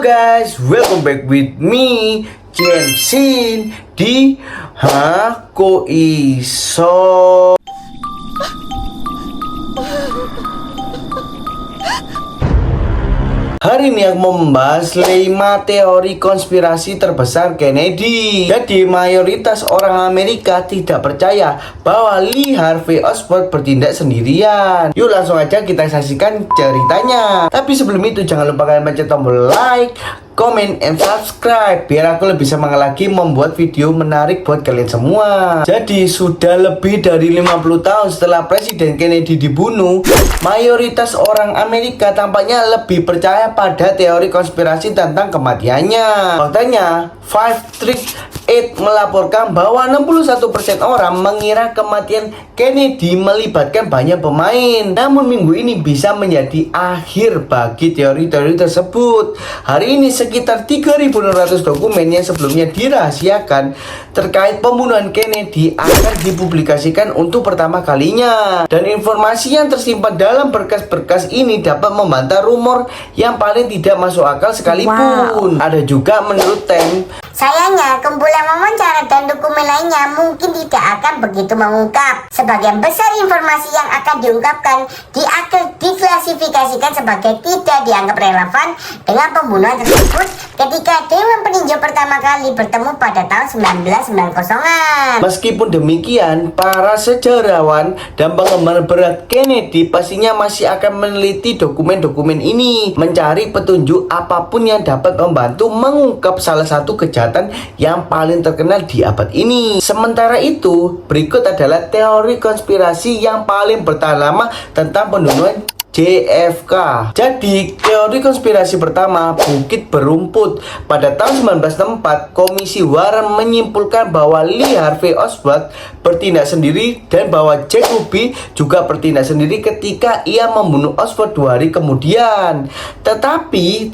guys, welcome back with me Jensin di Hako Iso. Hari ini aku mau membahas 5 teori konspirasi terbesar Kennedy. Jadi mayoritas orang Amerika tidak percaya bahwa Lee Harvey Oswald bertindak sendirian. Yuk langsung aja kita saksikan ceritanya. Tapi sebelum itu jangan lupa kalian pencet tombol like, comment, and subscribe biar aku lebih semangat lagi membuat video menarik buat kalian semua. Jadi sudah lebih dari 50 tahun setelah Presiden Kennedy dibunuh, mayoritas orang Amerika tampaknya lebih percaya pada teori konspirasi tentang kematiannya. Faktanya, 538 melaporkan bahwa 61% orang mengira kematian Kennedy melibatkan banyak pemain. Namun minggu ini bisa menjadi akhir bagi teori-teori tersebut. Hari ini sekitar 3.600 dokumen yang sebelumnya dirahasiakan terkait pembunuhan Kennedy akan dipublikasikan untuk pertama kalinya. Dan informasi yang tersimpan dalam berkas-berkas ini dapat membantah rumor yang paling tidak masuk akal sekalipun. Ada juga menurut Time, sayangnya, kumpulan wawancara dan dokumen lainnya mungkin tidak akan begitu mengungkap. Sebagian besar informasi yang akan diungkapkan diklasifikasikan sebagai tidak dianggap relevan dengan pembunuhan tersebut ketika Dewan Peninjau pertama kali bertemu pada tahun 1990-an. Meskipun demikian, para sejarawan dan penggemar berat Kennedy pastinya masih akan meneliti dokumen-dokumen ini, mencari petunjuk apapun yang dapat membantu mengungkap salah satu kejahatan yang paling terkenal di abad ini. Sementara itu, berikut adalah teori konspirasi yang paling bertahan lama tentang pembunuhan JFK. Jadi, teori konspirasi pertama, Bukit Berumput. Pada tahun 1964, Komisi Warren menyimpulkan bahwa Lee Harvey Oswald bertindak sendiri dan bahwa Jack Ruby juga bertindak sendiri ketika ia membunuh Oswald 2 hari kemudian. Tetapi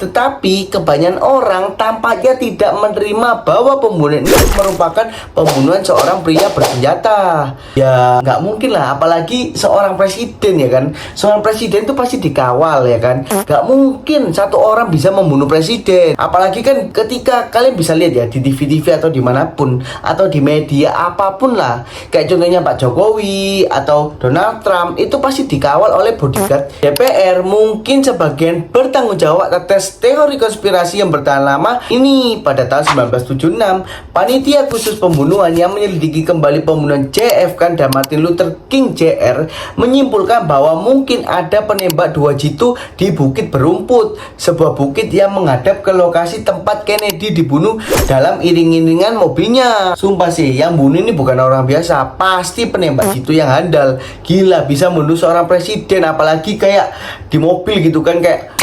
kebanyakan orang tampaknya tidak menerima bahwa pembunuhan ini merupakan pembunuhan seorang pria bersenjata. Ya, nggak mungkin lah, apalagi seorang presiden, ya kan? Seorang presiden itu pasti dikawal, ya kan? Gak mungkin satu orang bisa membunuh presiden. Apalagi kan ketika kalian bisa lihat ya di TV-TV atau dimanapun atau di media apapun lah, kayak contohnya Pak Jokowi atau Donald Trump, itu pasti dikawal oleh bodyguard. DPR mungkin sebagian bertanggung jawab atas teori konspirasi yang bertahan lama ini. Pada tahun 1976, panitia khusus pembunuhan yang menyelidiki kembali pembunuhan JFK dan Martin Luther King Jr. menyimpulkan bahwa mungkin ada penembak 2 jitu di Bukit Berumput, sebuah bukit yang menghadap ke lokasi tempat Kennedy dibunuh dalam iring-iringan mobilnya. Sumpah sih, yang bunuh ini bukan orang biasa, pasti penembak jitu yang handal. Gila, bisa membunuh seorang presiden, apalagi kayak di mobil gitu kan, kayak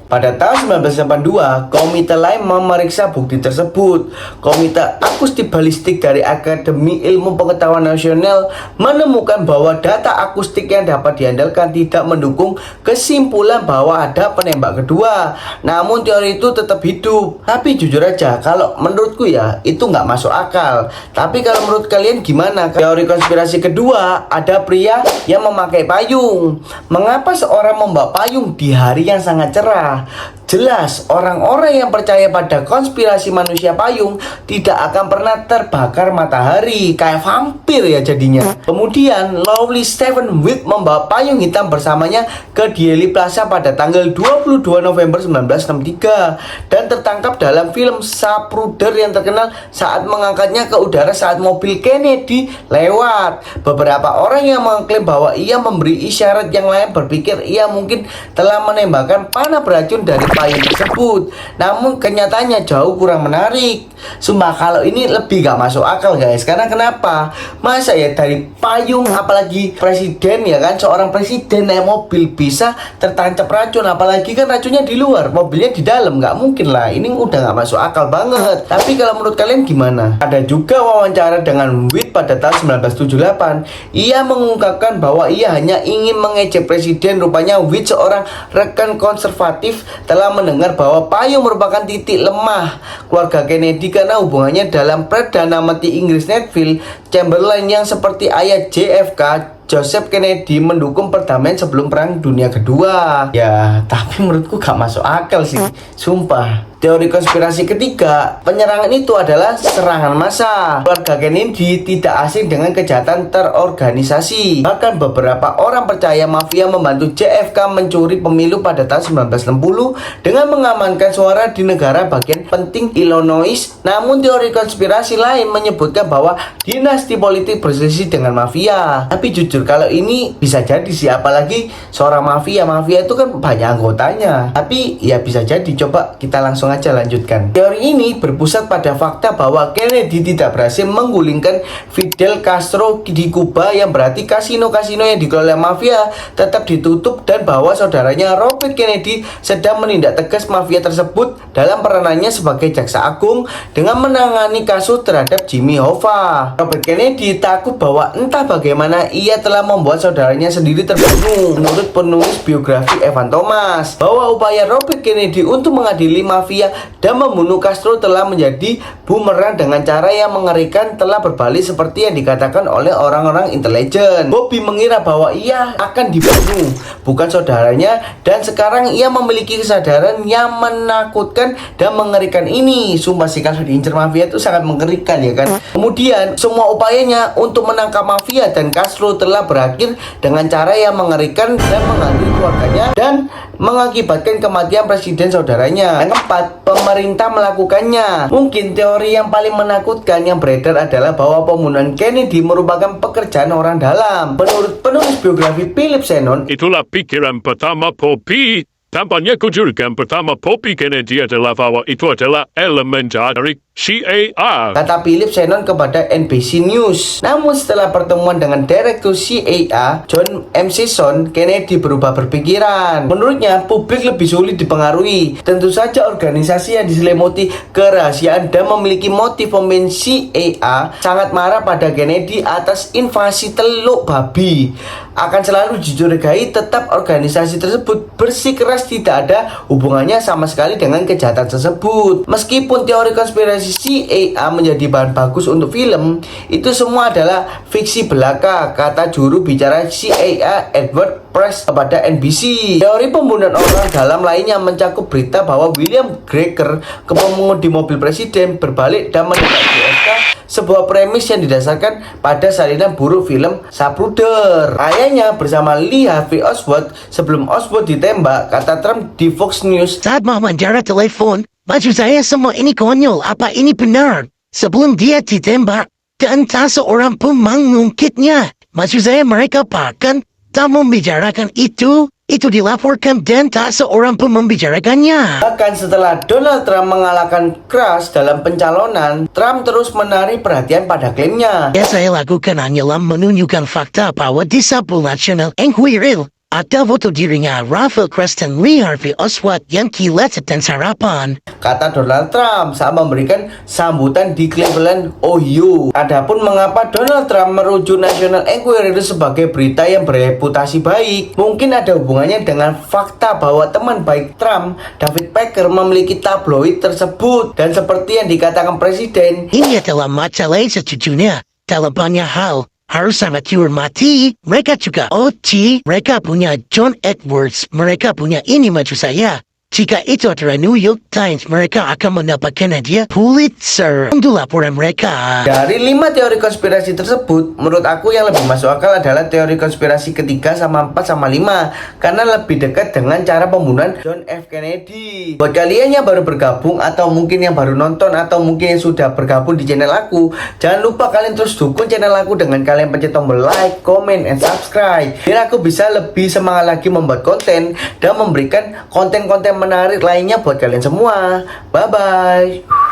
Pada tahun 1982, komite lain memeriksa bukti tersebut. Komite akustik balistik dari Akademi Ilmu Pengetahuan Nasional menemukan bahwa data akustik yang dapat diandalkan tidak mendukung kesimpulan bahwa ada penembak kedua. Namun teori itu tetap hidup. Tapi jujur aja, kalau menurutku ya, itu nggak masuk akal. Tapi kalau menurut kalian gimana? Teori konspirasi kedua, ada pria yang memakai payung. Mengapa seorang membawa payung di hari yang sangat cerah? Jelas, orang-orang yang percaya pada konspirasi manusia payung tidak akan pernah terbakar matahari, kayak vampir ya jadinya. Kemudian, Lowly Stephen Witt membawa payung hitam bersamanya ke Dealey Plaza pada tanggal 22 November 1963 dan tertangkap dalam film Zapruder yang terkenal saat mengangkatnya ke udara saat mobil Kennedy lewat. Beberapa orang yang mengklaim bahwa ia memberi isyarat, yang lain berpikir ia mungkin telah menembakkan panah beracun dari payung tersebut. Namun kenyataannya jauh kurang menarik. Sumpah, kalau ini lebih gak masuk akal guys. Karena kenapa? Masa ya dari payung, apalagi presiden ya kan, seorang presiden naik mobil bisa tertancap racun, apalagi kan racunnya di luar, mobilnya di dalam. Gak mungkin lah, ini udah gak masuk akal banget. Tapi kalau menurut kalian gimana? Ada juga wawancara dengan Witt pada tahun 1978. Ia mengungkapkan bahwa ia hanya ingin mengejek presiden. Rupanya Witt, seorang rekan konservatif, telah mendengar bahwa payung merupakan titik lemah keluarga Kennedy karena hubungannya dalam Perdana Menteri Inggris Neville Chamberlain yang seperti ayah JFK Joseph Kennedy mendukung perdamaian sebelum Perang Dunia Kedua. Ya, tapi menurutku gak masuk akal sih, sumpah. Teori konspirasi ketiga, penyerangan itu adalah serangan massa. Keluarga Kennedy tidak asing dengan kejahatan terorganisasi. Bahkan beberapa orang percaya mafia membantu JFK mencuri pemilu pada tahun 1960 dengan mengamankan suara di negara bagian penting Illinois. Namun teori konspirasi lain menyebutkan bahwa dinasti politik berselisih dengan mafia. Tapi jujur kalau ini bisa jadi sih, apalagi seorang mafia itu kan banyak anggotanya. Tapi ya bisa jadi, coba kita langsung aja lanjutkan. Teori ini berpusat pada fakta bahwa Kennedy tidak berhasil menggulingkan Fidel Castro di Kuba, yang berarti kasino-kasino yang dikelola mafia tetap ditutup, dan bahwa saudaranya Robert Kennedy sedang menindak tegas mafia tersebut dalam peranannya sebagai jaksa agung dengan menangani kasus terhadap Jimmy Hoffa. Robert Kennedy takut bahwa entah bagaimana ia telah membuat saudaranya sendiri terbunuh. Menurut penulis biografi Evan Thomas, bahwa upaya Robert Kennedy untuk mengadili mafia dan membunuh Castro telah menjadi bumerang dengan cara yang mengerikan, telah berbalik seperti yang dikatakan oleh orang-orang intelijen. Bobby mengira bahwa ia akan dibunuh, bukan saudaranya, dan sekarang ia memiliki kesadaran yang menakutkan dan mengerikan ini. Sumpah sih, kalau diincar mafia itu sangat mengerikan ya kan. Kemudian semua upayanya untuk menangkap mafia dan Castro telah berakhir dengan cara yang mengerikan dan menghantui keluarganya dan mengakibatkan kematian presiden saudaranya. Yang keempat, pemerintah melakukannya. Mungkin teori yang paling menakutkan yang beredar adalah bahwa pembunuhan Kennedy merupakan pekerjaan orang dalam. Menurut penulis biografi Philip Shannon, itulah pikiran pertama Poppy. Tampaknya kejurikan pertama Poppy Kennedy adalah bahwa itu adalah elemen dari CIA. kata Philip Shannon kepada NBC News. Namun setelah pertemuan dengan direktur CIA John M. Sisson, Kennedy berubah berpikiran. Menurutnya publik lebih sulit dipengaruhi. Tentu saja organisasi yang diselimuti kerahasiaan dan memiliki motif pemimpin CIA sangat marah pada Kennedy atas invasi Teluk Babi. Akan selalu dicurigai, tetap organisasi tersebut bersikeras tidak ada hubungannya sama sekali dengan kejahatan tersebut. Meskipun teori konspirasi CIA menjadi bahan bagus untuk film, itu semua adalah fiksi belaka, kata juru bicara CIA Edward Press kepada NBC. Teori pembunuhan orang dalam lainnya mencakup berita bahwa William Greger, pengemudi mobil presiden, berbalik dan menembak JFK, sebuah premis yang didasarkan pada salinan buruk film Zapruder. Ayahnya bersama Lee Harvey Oswald sebelum Oswald ditembak, kata Trump di Fox News. Saat mau menjara telepon, maksud saya semua ini konyol, apa ini benar? Sebelum dia ditembak, dan tak seorang pun mengungkitnya. Maksud saya mereka bahkan tak membicarakan itu dilaporkan dan tak seorang pun membicarakannya. Bahkan setelah Donald Trump mengalahkan Cruz dalam pencalonan, Trump terus menarik perhatian pada klaimnya. Yang saya lakukan hanyalah menunjukkan fakta bahwa di Sabtu Nasional Inquiry ada foto dirinya Rafael Creston Lee Harvey Oswald yang kilat dan sarapan, kata Donald Trump saat memberikan sambutan di Cleveland, Ohio. Adapun mengapa Donald Trump merujuk National Enquirer sebagai berita yang bereputasi baik, mungkin ada hubungannya dengan fakta bahwa teman baik Trump, David Packer, memiliki tabloid tersebut. Dan seperti yang dikatakan Presiden, ini adalah masalah sejujurnya dalam banyak hal. Harus sama dihormati. Mereka juga OG. Mereka punya John Edwards. Mereka punya ini maksud saya. Jika itu adalah New York Times, mereka akan mendapatkan hadiah Pulitzer untuk laporan mereka. Dari 5 teori konspirasi tersebut, menurut aku yang lebih masuk akal adalah teori konspirasi ketiga sama 4 sama 5, karena lebih dekat dengan cara pembunuhan John F. Kennedy. Buat kalian yang baru bergabung, atau mungkin yang baru nonton, atau mungkin yang sudah bergabung di channel aku, jangan lupa kalian terus dukung channel aku dengan kalian pencet tombol like, comment, and subscribe, biar aku bisa lebih semangat lagi membuat konten dan memberikan konten-konten menarik lainnya buat kalian semua. Bye bye.